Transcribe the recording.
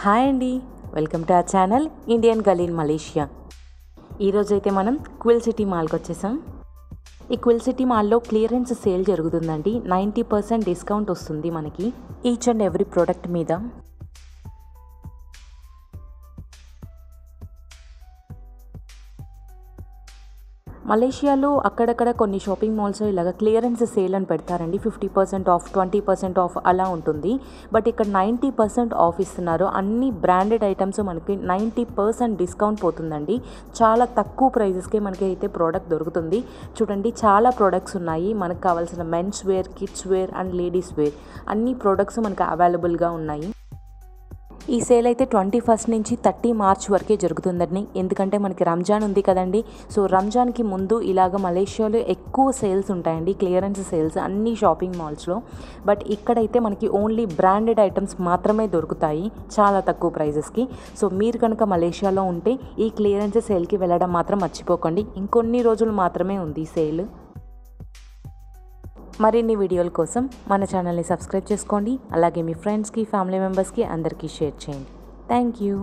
Hi అండి, welcome to our channel Indian గల్లీ in Malaysia. ఈరోజైతే మనం క్విల్ సిటీ మాల్కి వచ్చేసాం. ఈ క్విల్ సిటీ మాల్లో క్లియరెన్స్ సేల్ జరుగుతుందండి. 90% డిస్కౌంట్ వస్తుంది మనకి ఈచ్ అండ్ ఎవ్రీ ప్రోడక్ట్ మీద. మలేషియాలో అక్కడక్కడ కొన్ని షాపింగ్ మాల్స్లో ఇలాగ క్లియరెన్స్ సేల్ అని పెడతారండి. 50% ఆఫ్, 20% ఆఫ్ అలా ఉంటుంది. బట్ ఇక్కడ 90% ఆఫ్ ఇస్తున్నారు. అన్ని బ్రాండెడ్ ఐటమ్స్ మనకి 90% డిస్కౌంట్ పోతుందండి. చాలా తక్కువ ప్రైజెస్కే మనకి అయితే ప్రోడక్ట్ దొరుకుతుంది. చూడండి, చాలా ప్రోడక్ట్స్ ఉన్నాయి. మనకు కావాల్సిన men's wear, kids wear and ladies wear అన్ని ప్రోడక్ట్స్ మనకు అవైలబుల్గా ఉన్నాయి. ఈ సేల్ అయితే 21 నుంచి 30 మార్చ్ వరకే జరుగుతుందండి. ఎందుకంటే మనకి రంజాన్ ఉంది కదండి. సో రంజాన్కి ముందు ఇలాగ మలేషియాలో ఎక్కువ సేల్స్ ఉంటాయండి, క్లియరెన్స్ సేల్స్ అన్ని షాపింగ్ మాల్స్లో. బట్ ఇక్కడైతే మనకి ఓన్లీ బ్రాండెడ్ ఐటమ్స్ మాత్రమే దొరుకుతాయి చాలా తక్కువ ప్రైజెస్కి. సో మీరు కనుక మలేషియాలో ఉంటే ఈ క్లియరెన్స్ సేల్కి వెళ్ళడం మాత్రం మర్చిపోకండి. ఇంకొన్ని రోజులు మాత్రమే ఉంది ఈ సేల్. మరిన్ని వీడియోల కోసం మన ఛానల్ని సబ్స్క్రైబ్ చేసుకోండి. అలాగే మీ ఫ్రెండ్స్కి, ఫ్యామిలీ మెంబర్స్కి అందరికీ షేర్ చేయండి. Thank you.